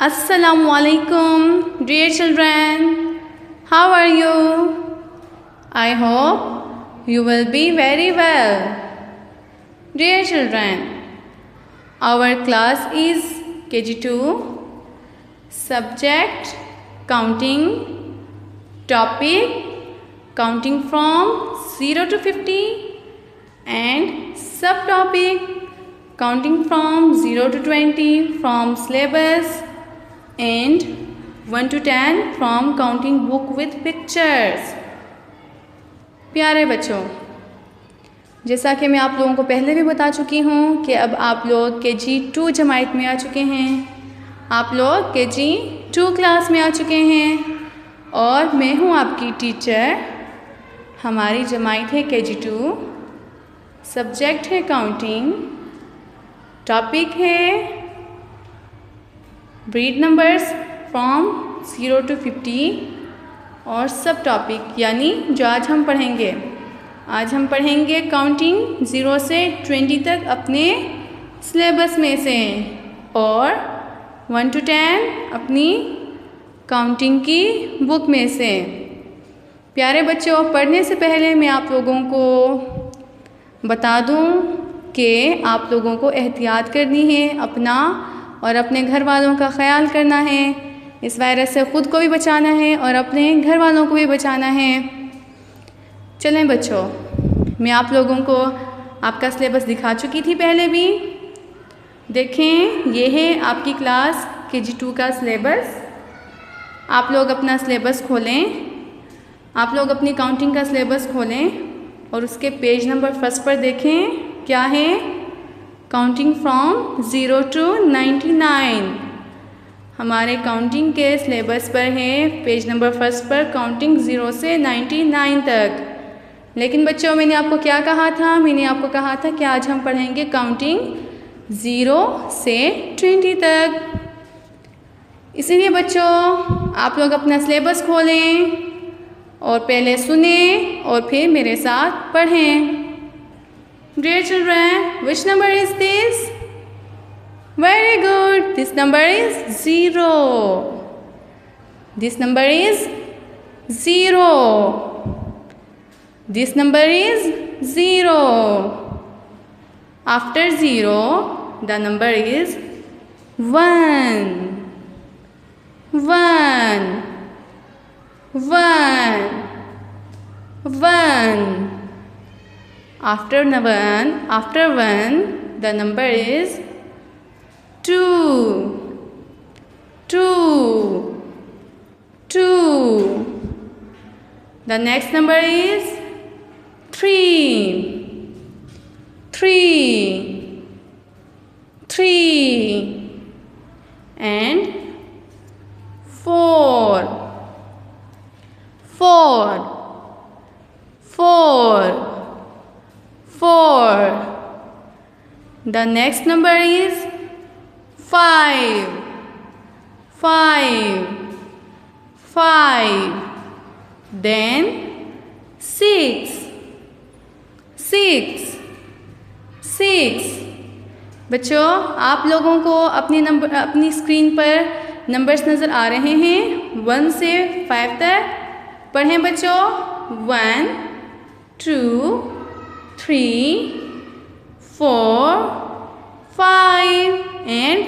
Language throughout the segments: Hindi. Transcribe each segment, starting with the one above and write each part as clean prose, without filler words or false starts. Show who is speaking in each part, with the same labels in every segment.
Speaker 1: Assalamu alaikum, dear children. How are you? I hope you will be very well. Dear children, our class is KG2, subject counting, topic counting from 0 to 50 and subtopic counting from 0 to 20 from syllabus and 1 to 10 from counting book with pictures. प्यारे बच्चों, जैसा कि मैं आप लोगों को पहले भी बता चुकी हूँ कि अब आप लोग KG2 जमात में आ चुके हैं, आप लोग KG2 क्लास में आ चुके हैं और मैं हूँ आपकी टीचर। हमारी जमात है KG2, सब्जेक्ट है काउंटिंग, टॉपिक है ब्रीड नंबर्स फ्रॉम 0 to 50 और सब टॉपिक यानी जो आज हम पढ़ेंगे काउंटिंग 0 से 20 तक अपने सिलेबस में से और 1 to 10 अपनी काउंटिंग की बुक में से। प्यारे बच्चों, पढ़ने से पहले मैं आप लोगों को बता दूं कि आप लोगों को एहतियात करनी है, अपना और अपने घर वालों का ख्याल करना है। इस वायरस से ख़ुद को भी बचाना है और अपने घर वालों को भी बचाना है। चलें बच्चों, मैं आप लोगों को आपका सिलेबस दिखा चुकी थी पहले भी। देखें, ये है आपकी क्लास KG2 का सिलेबस। आप लोग अपना सिलेबस खोलें, आप लोग अपनी काउंटिंग का सिलेबस खोलें और उसके पेज नंबर फर्स्ट पर देखें क्या है, काउंटिंग फ्रॉम 0 to 99। हमारे काउंटिंग के सिलेबस पर है पेज नंबर फर्स्ट पर काउंटिंग 0 से 99 तक। लेकिन बच्चों, मैंने आपको क्या कहा था? मैंने आपको कहा था कि आज हम पढ़ेंगे काउंटिंग 0 से 20 तक। इसीलिए बच्चों, आप लोग अपना सिलेबस खोलें और पहले सुने और फिर मेरे साथ पढ़ें। Dear children, which number is this? Very good. This number is 0. This number is 0. This number is 0. After 0, the number is 1. 1. 1. 1. After 1, the number is 2. 2. 2. The next number is 3. 3. 3. And 4. 4. 4. 4. The next number is 5. 5. 5. Then 6. 6. 6. बच्चों, आप लोगों को अपनी स्क्रीन पर नंबर्स नज़र आ रहे हैं 1 से 5 तक। पढ़ें बच्चों, 1, 2, 3, 4, 5 and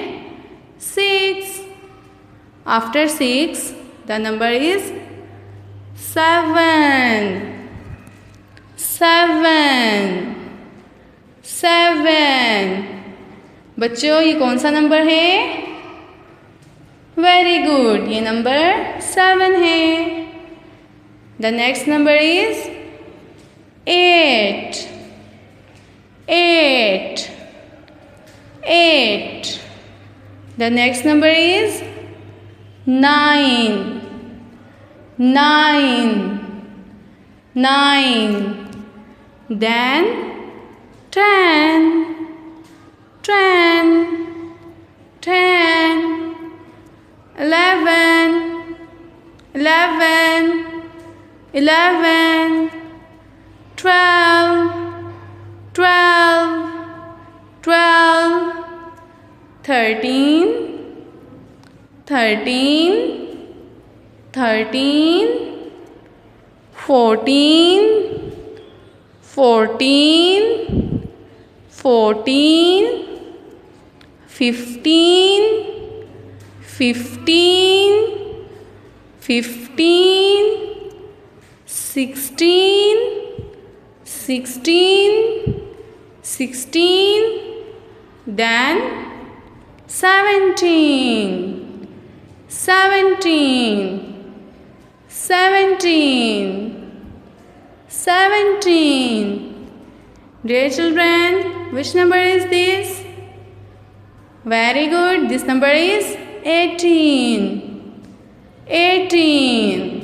Speaker 1: 6. After 6, the number is 7. 7. 7. बच्चों, ये कौन सा नंबर है? वेरी गुड, ये नंबर 7 है। The next number is 8. 8. 8. The next number is 9. 9. 9. Then 10. 10. 10. 11. 11. 11. 12. 12. 12. 13. 13, 13, 14, 14, 14, 15, 15, 15, 16, 16, 16, then 17, 17, 17, 17. Dear children, which number is this? Very good. This number is 18. 18.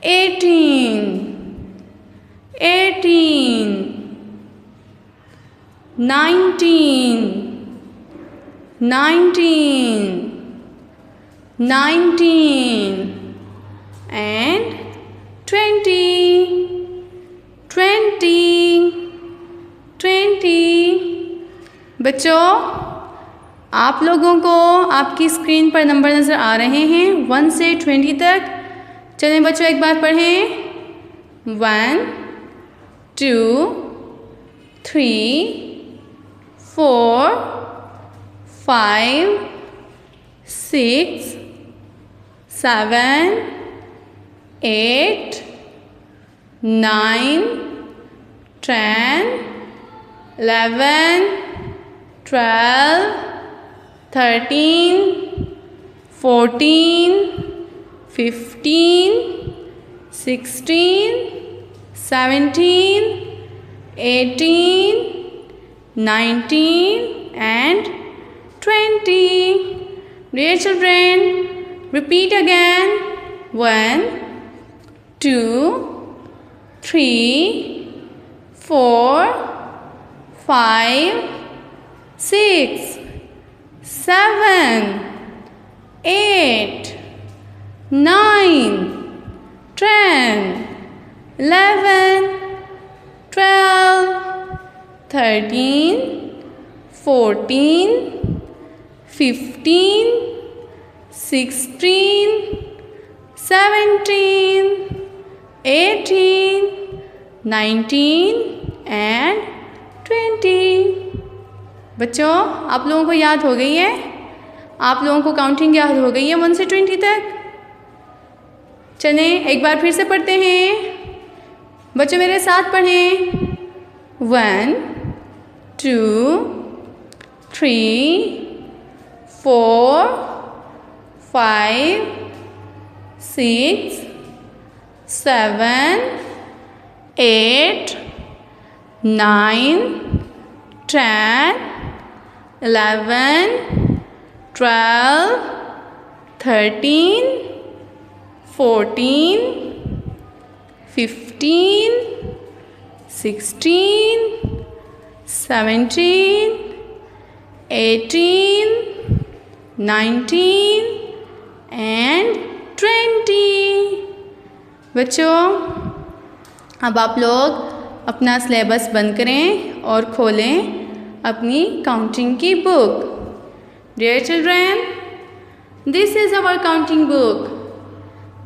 Speaker 1: 18. 18. 19. 19. 19. And 20. 20. 20. बच्चों, आप लोगों को आपकी स्क्रीन पर नंबर नज़र आ रहे हैं 1 से 20 तक। चलें बच्चों एक बार पढ़ें। 1, 2, 3, 4, 5, 6, 7, 8, 9, 10, 11, 12, 13, 14, 15, 16, 17, 18, 19 and 20. Dear children, repeat again. 1, 2, 3, 4, 5, 6, 7, 8, 9, 10, 11, 12, 13, 14, 15, 16, 17, 18, 19 and 20. बच्चों, आप लोगों को याद हो गई है? आप लोगों को काउंटिंग याद हो गई है 1 से 20 तक? चलें एक बार फिर से पढ़ते हैं। बच्चों मेरे साथ पढ़ें। 1, 2, 3, 4, 5, 6, 7, 8, 9, 10, 11, 12, 13, 14, 15, 16, 17, 18, 19 and 20. बच्चों, अब आप लोग अपना सिलेबस बंद करें और खोलें अपनी काउंटिंग की book. Dear children, this is our counting book.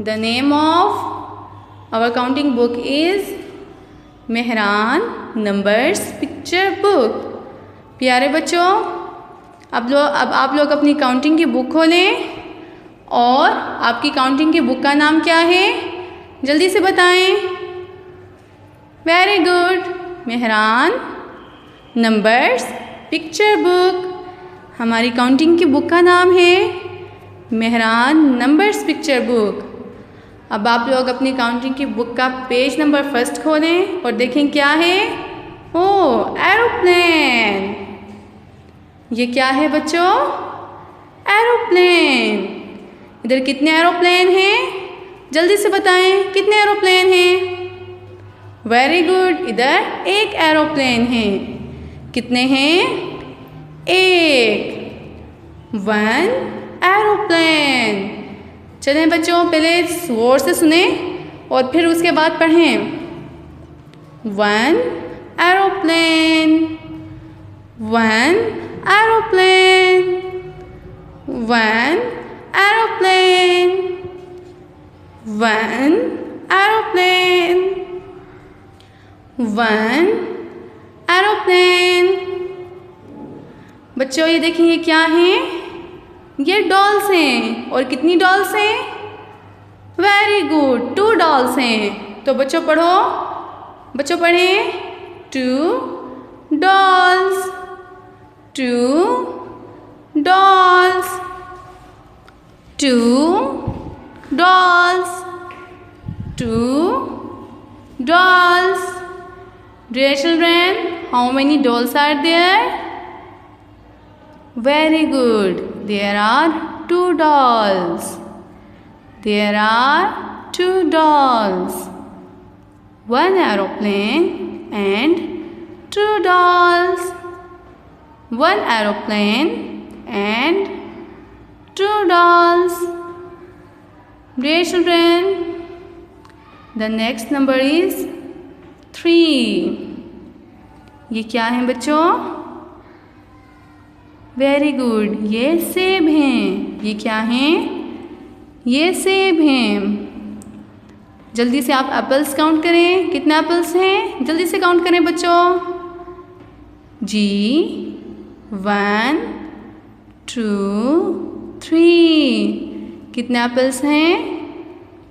Speaker 1: The name of our counting book is Mehran numbers picture book. प्यारे बच्चों, अब आप लोग अपनी काउंटिंग की बुक खोलें और आपकी काउंटिंग की बुक का नाम क्या है? जल्दी से बताएं। Very good, Mehran numbers picture book. हमारी काउंटिंग की बुक का नाम है मेहरान नंबर्स पिक्चर बुक। अब आप लोग अपनी काउंटिंग की बुक का पेज नंबर 1 खोलें और देखें क्या है। ओ, एरोप्लेन। ये क्या है बच्चों? एरोप्लेन। इधर कितने एरोप्लेन हैं? जल्दी से बताएं, कितने एरोप्लेन हैं? वेरी गुड, इधर एक एरोप्लेन है। कितने हैं? एक। 1 एरोप्लेन। चलें बच्चों, पहले जोर से सुने और फिर उसके बाद पढ़ें। 1 aeroplane. 1 aeroplane. One aeroplane. One aeroplane. One aeroplane. बच्चों ये देखिए ये क्या है? ये डॉल्स हैं। और कितनी डॉल्स हैं? वेरी गुड, 2 डॉल्स हैं। तो बच्चों पढ़ो, बच्चों पढ़ें 2 dolls, 2 dolls, 2 dolls, 2 dolls. Dear children, how many dolls are there? Very good. There are 2 dolls. There are 2 dolls. One aeroplane and 2 dolls. One aeroplane and 2 dolls. Dear children, the next number is 3. ये क्या है बच्चों? वेरी गुड, ये सेब हैं। ये क्या हैं? ये सेब हैं। जल्दी से आप एप्पल्स काउंट करें। कितने एप्पल्स हैं? जल्दी से काउंट करें बच्चों। जी 1 2 3। कितने एप्पल्स हैं?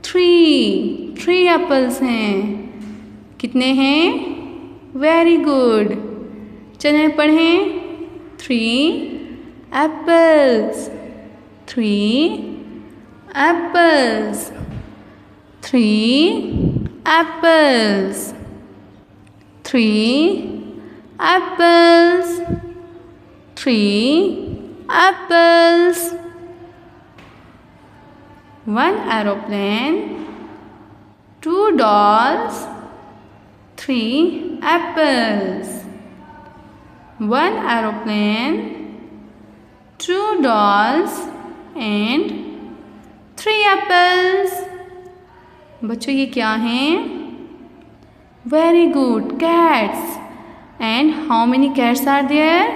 Speaker 1: 3 एप्पल्स हैं। कितने हैं? Very good. चलिए पढ़ें 3 apples, 3 apples, 3 apples, 3 apples, 3 apples. One aeroplane, 2 dolls, 3 apples. One aeroplane, 2 dolls and 3 apples. बच्चों ये क्या हैं? Very good, cats. And how many cats are there?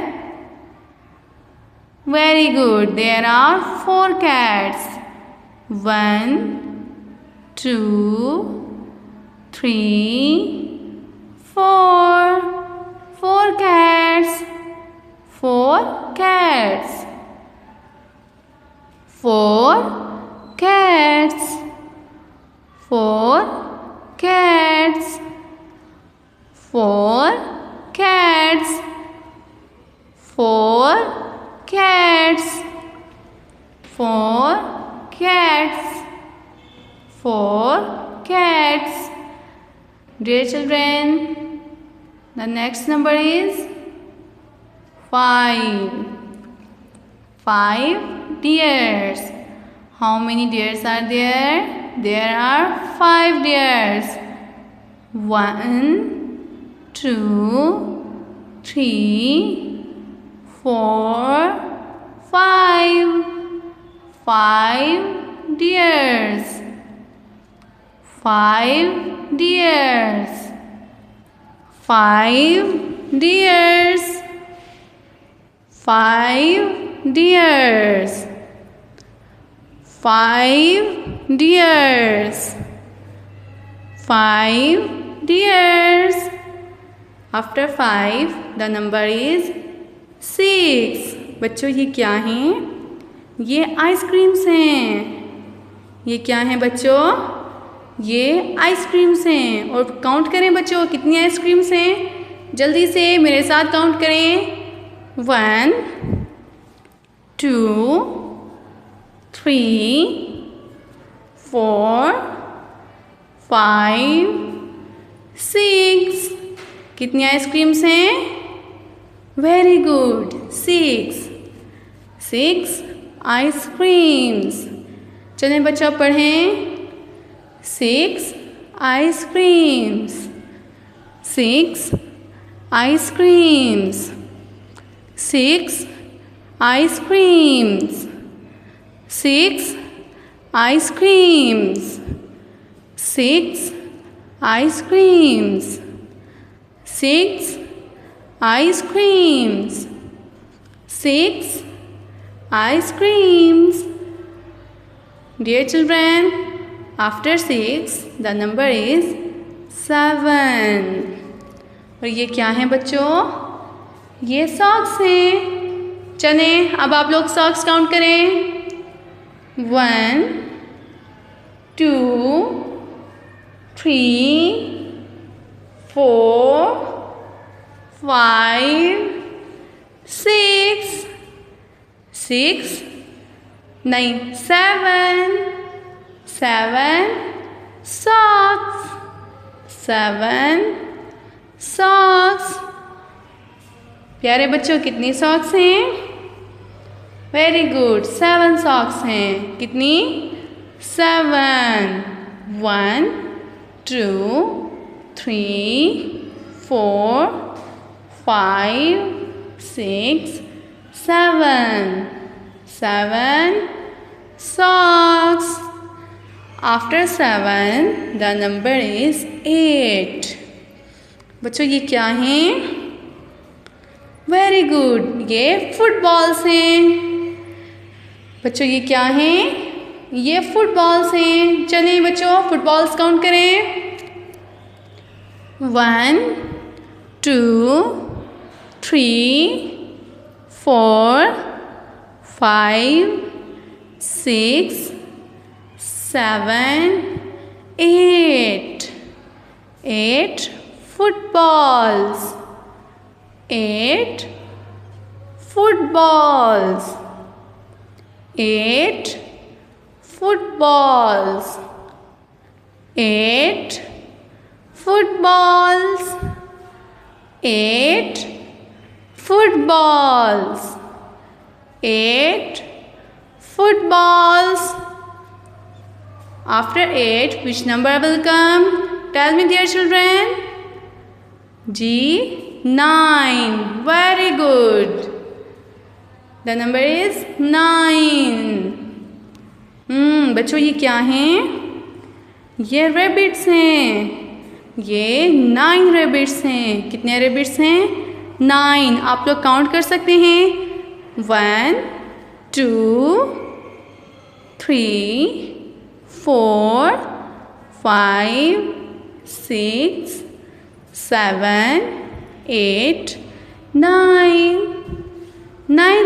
Speaker 1: Very good, there are 4 cats. 1 2 3 4. 4 cats. 4 cats. 4 cats. 4 cats. 4 cats. 4 cats. 4 cats. 4 cats. Dear children, the next number is 5. 5 deers. How many deers are there? There are 5 deers. 1 2 3 4 5. 5 deers. 5 deers. 5 deers. 5 deers. 5 deers. 5 deers. After 5, the number is 6. बच्चों ये क्या हैं? ये आइसक्रीम्स हैं। ये क्या हैं बच्चों? ये आइसक्रीम्स हैं। और काउंट करें बच्चों कितनी आइसक्रीम्स हैं? जल्दी से मेरे साथ काउंट करें। 1 2 3 4 5 6। कितनी आइसक्रीम्स हैं? Very good, 6 ice creams. चलें बच्चों पढ़ें 6 ice creams, 6 ice creams, 6 ice creams, 6 ice creams, 6 ice creams, 6 ice creams, 6 ice creams. Dear children, after 6 the number is 7. और ये क्या है बच्चों? ये सॉक्स हैं। चलें अब आप लोग सॉक्स काउंट करें। 1 2 3 4 5 6 6 नहीं 7 socks 7 socks। प्यारे बच्चों कितनी सॉक्स हैं? वेरी गुड 7 सॉक्स हैं। कितनी? 7 1 2 3 4 5 6 7 socks। After 7 the number is 8। बच्चों ये क्या हैं? वेरी गुड ये फुटबॉल्स हैं। बच्चों ये क्या हैं? ये फुटबॉल्स हैं। चलें बच्चों फुटबॉल्स काउंट करें। 1 2 3 4 5 6 7 8 footballs 8 footballs 8 footballs 8 footballs 8 footballs 8 footballs। After 8 which number will come? Tell me dear children. G 9। Very good. The number is 9। बच्चों ये क्या हैं? ये रैबिट्स हैं। ये 9 रैबिट्स हैं। कितने रैबिट्स हैं? 9। आप लोग काउंट कर सकते हैं। 1 2 3 4 5 6 7 8 9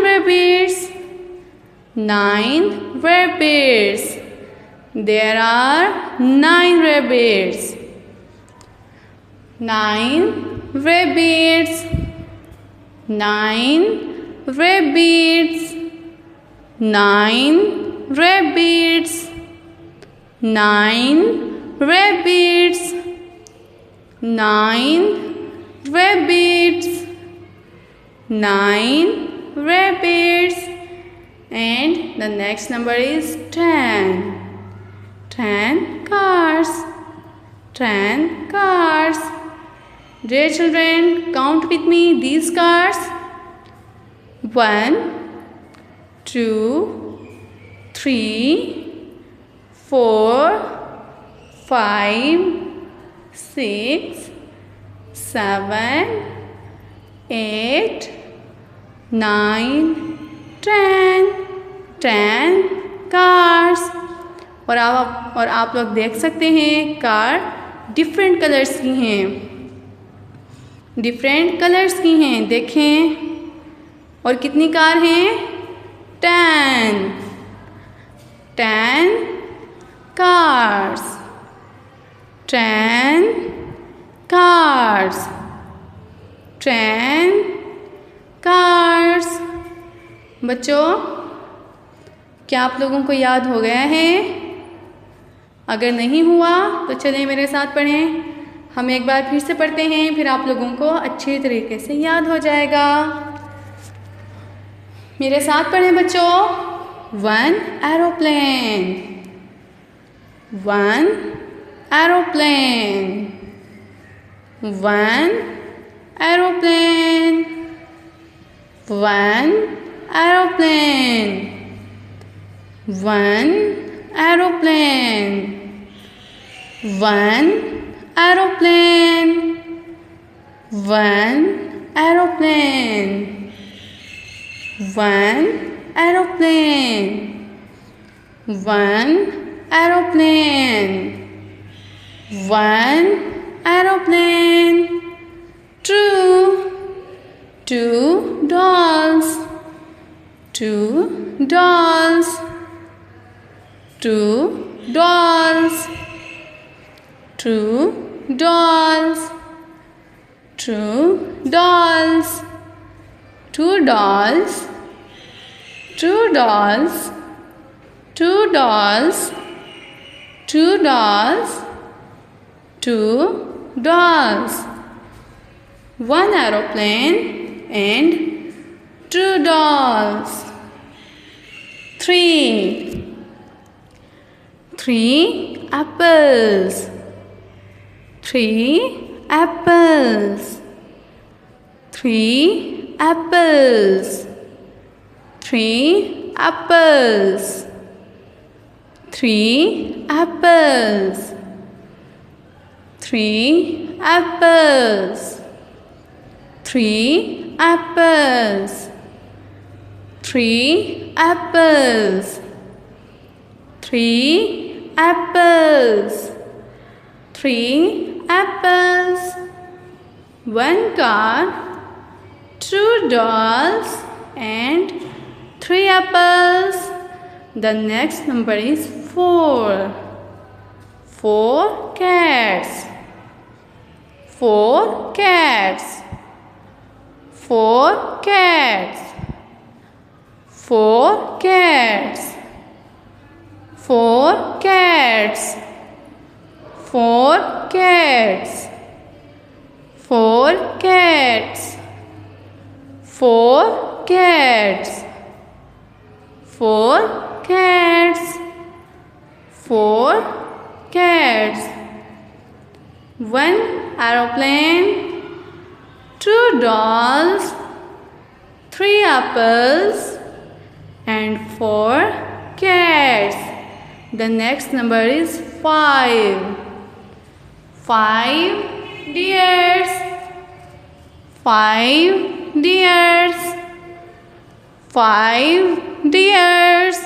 Speaker 1: rabbits 9 rabbits। There are 9 rabbits 9 rabbits 9 rabbits 9 rabbits 9 rabbits 9 rabbits 9 rabbits। And the next number is 10 cars 10 cars। Dear children, count with me these cars। 1 2 3 4 5 6 7 8 9 10 cars। और आप लोग देख सकते हैं कार डिफरेंट कलर्स की हैं। डिफरेंट कलर्स की हैं देखें। और कितनी कार हैं? 10 cars 10 cars 10 cars। बच्चों क्या आप लोगों को याद हो गया है? अगर नहीं हुआ तो चलिए मेरे साथ पढ़ें। हम एक बार फिर से पढ़ते हैं, फिर आप लोगों को अच्छे तरीके से याद हो जाएगा। मेरे साथ पढ़ें बच्चों। 1 aeroplane 1 aeroplane 1 aeroplane 1 aeroplane 1 aeroplane 1 aeroplane 1 aeroplane 1 aeroplane. One aeroplane. One aeroplane. Two dolls. Two dolls. Two dolls. Two dolls. Two dolls. Two dolls. Two dolls. Two dolls. Two dolls. Two dolls. One aeroplane and two dolls. Three apples. Three apples. Three apples. Three apples. Three apples. Three apples. Three apples. Three apples. Three apples. Three apples. One car, two dolls and three apples. The next number is 4. 4 cats. 4 cats. 4 cats. 4 cats. 4 cats. 4 cats. 4 cats. 4 cats. 4 cats. 4 cats. One aeroplane, two dolls, three apples and 4 cats. The next number is 5. 5 deers. 5 deers. 5 deers.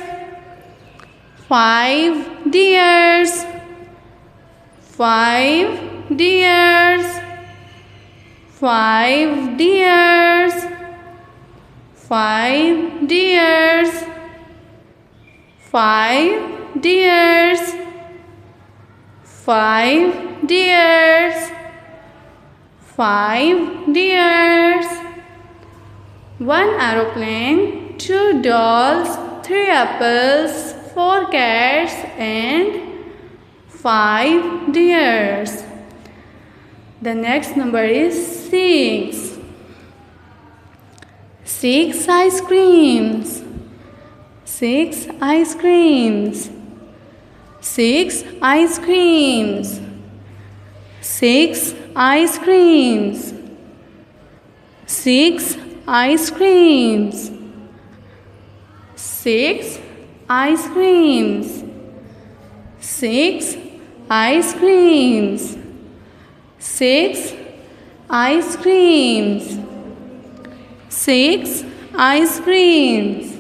Speaker 1: 5 deers. 5 deers. 5 deers. 5 deers. 5 deers. 5 deers. 5 deers. One aeroplane, two dolls, three apples, 4 cats and 5 deers. The next number is 6. 6 ice creams. 6 ice creams. 6 ice creams. 6 ice creams. 6 ice creams. 6 ice creams. 6 ice creams. 6 ice creams. 6 ice creams.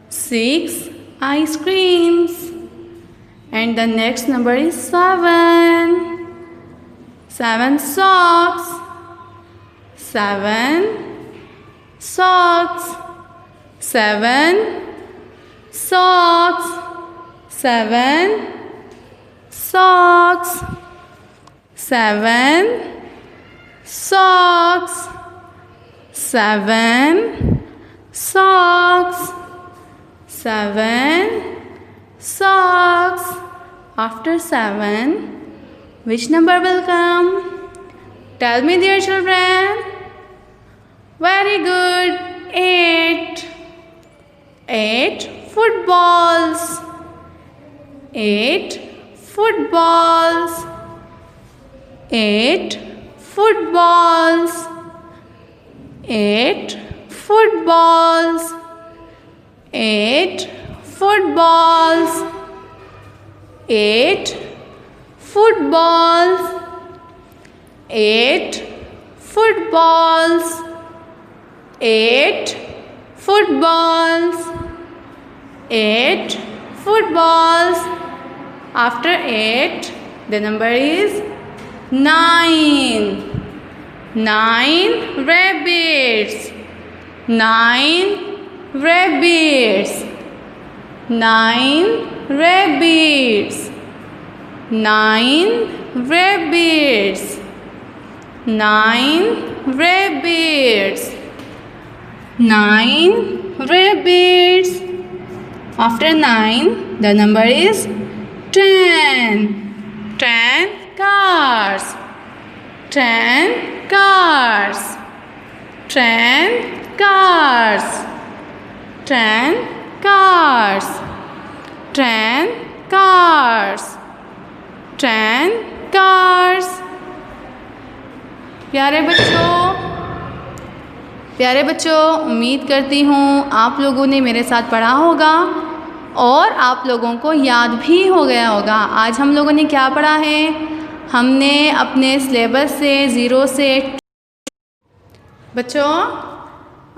Speaker 1: 6 ice creams. And the next number is 7. 7 socks. 7 socks. 7 socks. 7 socks. 7 socks. 7 socks. 7 socks. After 7, which number will come? Tell me, dear children. Very good. 8. 8 footballs. 8 footballs. 8 footballs. 8 footballs. 8 footballs. 8 footballs. 8 footballs. 8 footballs. 8 footballs. After 8, the number is 9. 9 rabbits. 9 rabbits. 9 rabbits. 9 rabbits. 9 rabbits. 9 rabbits. After 9, the number is 10. 10 cars. 10 cars. 10 cars. 10 cars. 10 cars. 10 cars. प्यारे बच्चों, उम्मीद करती हूँ आप लोगों ने मेरे साथ पढ़ा होगा और आप लोगों को याद भी हो गया होगा। आज हम लोगों ने क्या पढ़ा है? हमने अपने सिलेबस से 0 से बच्चों,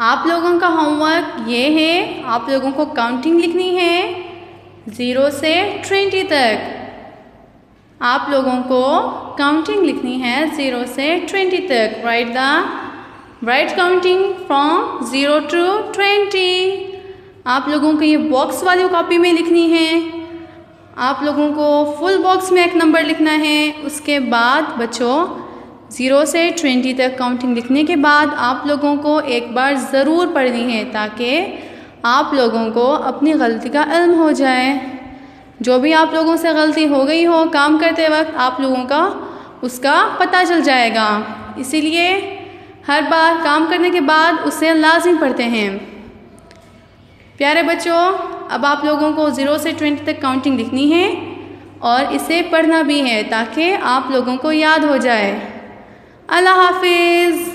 Speaker 1: आप लोगों का होमवर्क ये है, आप लोगों को काउंटिंग लिखनी है 0 से 20 तक। आप लोगों को काउंटिंग लिखनी है 0 से 20 तक। Right counting from 0 to 20। आप लोगों को ये बॉक्स वाली कॉपी में लिखनी है। आप लोगों को फुल बॉक्स में एक नंबर लिखना है। उसके बाद बच्चों 0 से 20 तक काउंटिंग लिखने के बाद आप लोगों को एक बार ज़रूर पढ़नी है ताकि आप लोगों को अपनी गलती का इल्म हो जाए। जो भी आप लोगों से गलती हो गई हो काम करते वक्त आप लोगों का उसका पता चल जाएगा। इसीलिए हर बार काम करने के बाद उसे लाज़िम पढ़ते हैं। प्यारे बच्चों, अब आप लोगों को 0 से 20 तक काउंटिंग लिखनी है और इसे पढ़ना भी है ताकि आप लोगों को याद हो जाए। अल्लाह हाफिज़।